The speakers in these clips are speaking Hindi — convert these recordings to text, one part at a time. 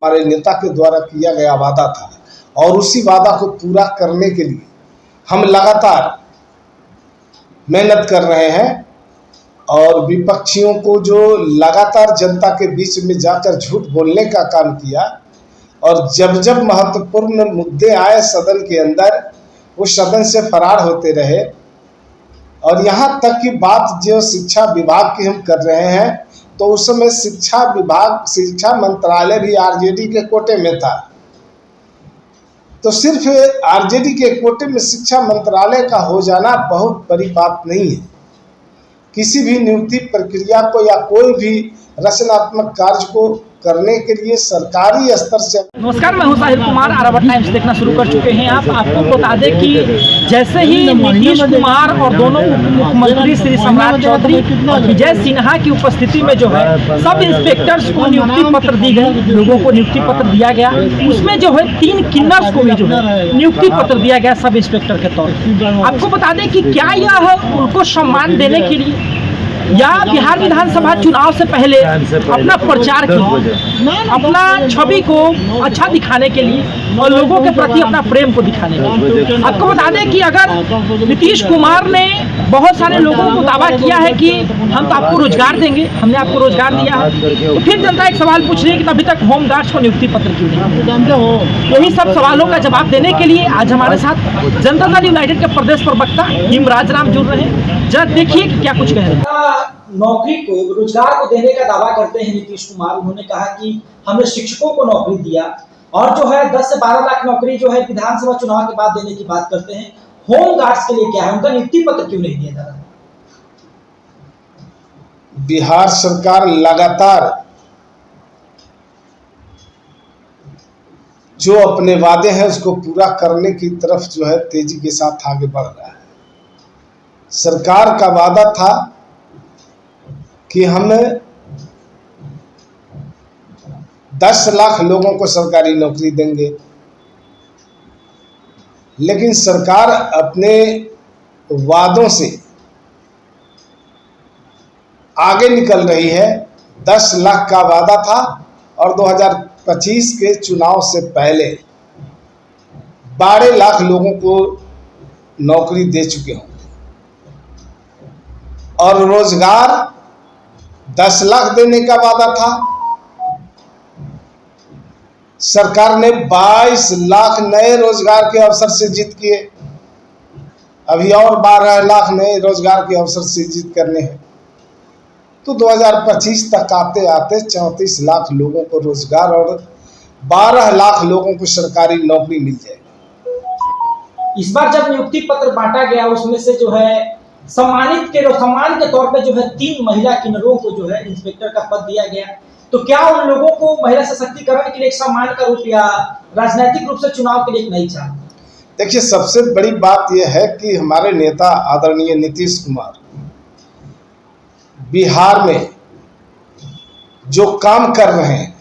हमारे नेता के द्वारा किया गया वादा था और उसी वादा को पूरा करने के लिए हम लगातार मेहनत कर रहे हैं। और विपक्षियों को जो लगातार जनता के बीच में जाकर झूठ बोलने का काम किया और जब जब महत्वपूर्ण मुद्दे आए सदन के अंदर, वो सदन से फरार होते रहे। और यहाँ तक की बात जो शिक्षा विभाग की हम कर रहे हैं, तो उस समय शिक्षा मंत्रालय भी आरजेडी के कोटे में था। तो सिर्फ आरजेडी के कोटे में शिक्षा मंत्रालय का हो जाना बहुत बड़ी बात नहीं है। किसी भी नियुक्ति प्रक्रिया को या कोई भी रचनात्मक कार्य को करने के लिए सरकारी स्तर से। नमस्कार, मैं हूं साहिल कुमार। अरावत टाइम्स देखना शुरू कर चुके हैं आप। आपको बता दें कि जैसे ही नीतीश कुमार और दोनों मुख्यमंत्री श्री सम्राट चौधरी और विजय सिन्हा की उपस्थिति में जो है सब इंस्पेक्टर्स को नियुक्ति पत्र दी गई, लोगों को नियुक्ति पत्र दिया गया। उसमें जो है 3 किन्नर्स को भी जो है नियुक्ति पत्र दिया गया सब इंस्पेक्टर के तौर पर। आपको बता दें कि क्या यह उनको सम्मान देने के लिए या बिहार विधानसभा चुनाव से पहले अपना प्रचार किया, अपना छवि को अच्छा दिखाने के लिए और लोगों के प्रति अपना प्रेम को दिखाने के लिए। आपको बता दें कि अगर नीतीश कुमार ने बहुत सारे लोगों को दावा किया है कि हम तो आपको रोजगार देंगे, हमने आपको रोजगार दिया है, तो फिर जनता एक सवाल पूछ रही है कि अभी तक होमगार्ड्स को नियुक्ति पत्र क्यों नहीं। यही सब सवालों का जवाब देने के लिए आज हमारे साथ जनता दल यूनाइटेड के प्रदेश प्रवक्ता हिमराज राम जुड़ रहे हैं। जरा देखिए कि क्या कुछ कह रहे हैं। नौकरी को, रोजगार को देने का दावा करते हैं नीतीश कुमार। उन्होंने कहा कि हमने शिक्षकों को नौकरी दिया और जो है 10 से 12 लाख नौकरी जो है विधानसभा चुनाव के बाद देने की बात करते हैं। होम गार्ड्स के लिए क्या है, उनका नियुक्ति पत्र क्यों नहीं दिया जा रहा? बिहार सरकार लगातार जो अपने वादे हैं उसको पूरा करने की तरफ जो है तेजी के साथ आगे बढ़ रहा है। सरकार का वादा था कि हम 10 लाख लोगों को सरकारी नौकरी देंगे, लेकिन सरकार अपने वादों से आगे निकल रही है। 10 लाख का वादा था और 2025 के चुनाव से पहले 12 लाख लोगों को नौकरी दे चुके होंगे और रोजगार 10 लाख देने का वादा था। सरकार ने 22 लाख नए रोजगार के अवसर सृजित किए, अभी और 12 लाख नए रोजगार के अवसर सृजित करने हैं। तो 2025 तक आते आते 34 लाख लोगों को रोजगार और 12 लाख लोगों को सरकारी नौकरी मिल जाएगी। इस बार जब नियुक्ति पत्र बांटा गया, उसमें से जो है सम्मान के तौर पे जो है 3 महिला किन्नरों को जो है इंस्पेक्टर का पद दिया गया। तो क्या उन लोगों को महिला सशक्तिकरण के लिए एक सम्मान का रूप या राजनीतिक रूप से चुनाव के लिए एक नई चाल? देखिए, सबसे बड़ी बात यह है कि हमारे नेता आदरणीय नीतीश कुमार बिहार में जो काम कर रहे हैं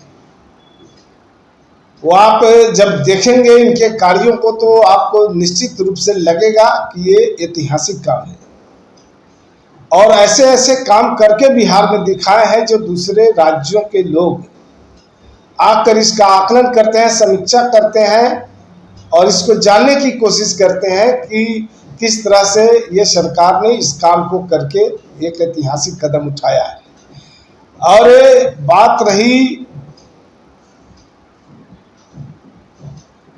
वो आप जब देखेंगे इनके कार्यों को तो आपको निश्चित रूप से लगेगा कि ये ऐतिहासिक काम है। और ऐसे ऐसे काम करके बिहार में दिखाए हैं जो दूसरे राज्यों के लोग आकर इसका आकलन करते हैं, समीक्षा करते हैं और इसको जानने की कोशिश करते हैं कि किस तरह से ये सरकार ने इस काम को करके एक ऐतिहासिक कदम उठाया है। और बात रही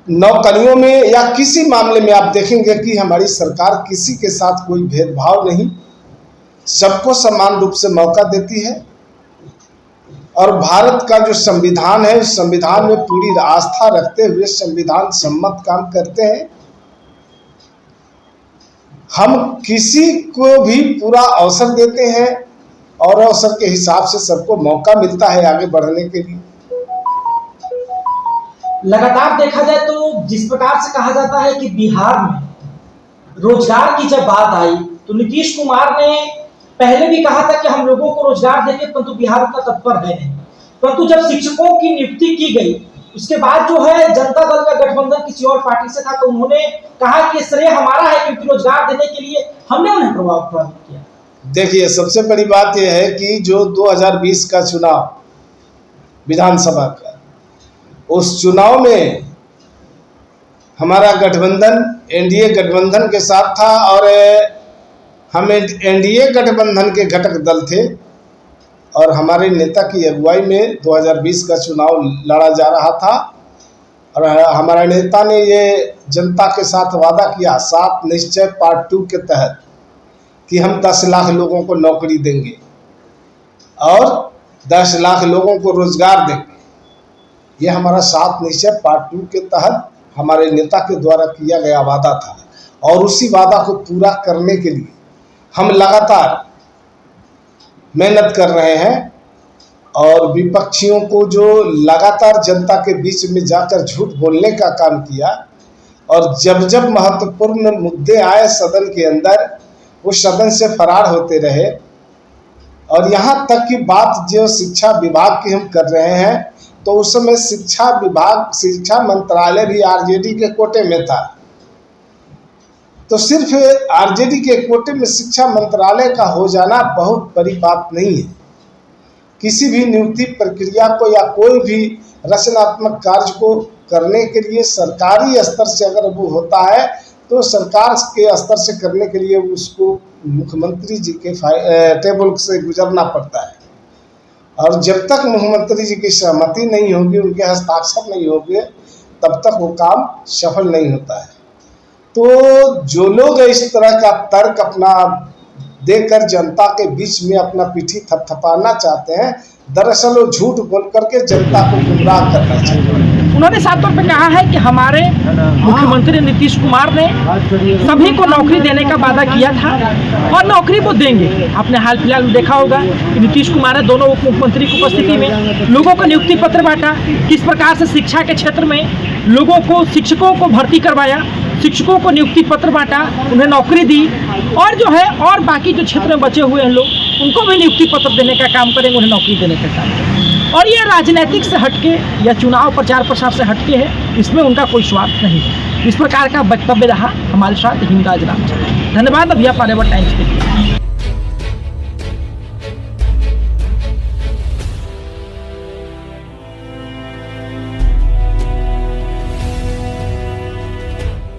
नौकरियों में या किसी मामले में, आप देखेंगे कि हमारी सरकार किसी के साथ कोई भेदभाव नहीं, सबको समान रूप से मौका देती है। और भारत का जो संविधान है, उस संविधान में पूरी आस्था रखते हुए संविधान सम्मत काम करते हैं। हम किसी को भी पूरा अवसर देते हैं और अवसर के हिसाब से सबको मौका मिलता है आगे बढ़ने के लिए। लगातार देखा जाए तो जिस प्रकार से कहा जाता है कि बिहार में रोजगार की जब बात आई तो नीतीश कुमार ने पहले भी कहा था कि हम लोगों को रोजगार देंगे, परंतु बिहार उतना तत्पर है नहीं। परंतु जब शिक्षकों की नियुक्ति की गई उसके बाद जो है जनता दल का गठबंधन किसी और पार्टी से था, तो उन्होंने कहा कि श्रेय हमारा है क्योंकि रोजगार देने के लिए हमने उन्हें प्रभावित किया। देखिए, सबसे बड़ी बात यह है कि जो 2020 का चुनाव विधानसभा का, उस चुनाव में हमारा गठबंधन एनडीए गठबंधन के साथ था और हम एनडीए गठबंधन के घटक दल थे और हमारे नेता की अगुवाई में 2020 का चुनाव लड़ा जा रहा था और हमारे नेता ने ये जनता के साथ वादा किया 7 निश्चय पार्ट 2 के तहत कि हम 10 लाख लोगों को नौकरी देंगे और 10 लाख लोगों को रोजगार देंगे। ये हमारा 7 निश्चय पार्ट 2 के तहत हमारे नेता के द्वारा किया गया वादा था और उसी वादा को पूरा करने के लिए हम लगातार मेहनत कर रहे हैं और विपक्षियों को जो लगातार जनता के बीच में जाकर झूठ बोलने का काम किया और जब जब महत्वपूर्ण मुद्दे आए सदन के अंदर वो सदन से फरार होते रहे। और यहाँ तक की बात जो शिक्षा विभाग की हम कर रहे हैं तो उस समय शिक्षा मंत्रालय भी आरजेडी के कोटे में था। तो सिर्फ आरजेडी के कोटे में शिक्षा मंत्रालय का हो जाना बहुत बड़ी बात नहीं है। किसी भी नियुक्ति प्रक्रिया को या कोई भी रचनात्मक कार्य को करने के लिए सरकारी स्तर से अगर वो होता है तो सरकार के स्तर से करने के लिए उसको मुख्यमंत्री जी के टेबल से गुजरना पड़ता है और जब तक मुख्यमंत्री जी की सहमति नहीं होगी, उनके हस्ताक्षर नहीं होंगे, तब तक वो काम सफल नहीं होता है। तो जो लोग इस तरह का तर्क अपना देकर जनता के बीच में अपना पीठी थपथपाना चाहते हैं, दरअसल वो झूठ बोल करके जनता को गुमराह करना चाहते हैं। उन्होंने साफ तौर पर कहा है कि हमारे मुख्यमंत्री नीतीश कुमार ने सभी को नौकरी देने का वादा किया था और नौकरी वो देंगे। आपने हाल फिलहाल में देखा होगा कि नीतीश कुमार ने दोनों उप मुख्यमंत्री की उपस्थिति में लोगों को नियुक्ति पत्र बांटा, किस प्रकार से शिक्षा के क्षेत्र में लोगों को शिक्षकों को भर्ती करवाया, शिक्षकों को नियुक्ति पत्र बांटा, उन्हें नौकरी दी और जो है और बाकी जो क्षेत्र में बचे हुए हैं लोग उनको भी नियुक्ति पत्र देने का काम करेंगे, उन्हें नौकरी देने का काम करेंगे। और ये राजनीतिक से हटके या चुनाव प्रचार प्रसार से हटके है, इसमें उनका कोई स्वार्थ नहीं है। इस प्रकार का वक्तव्य रहा हमारे साथ हिंगराज रामचंद्र। धन्यवाद। अभी आप आने वाले टाइम्स के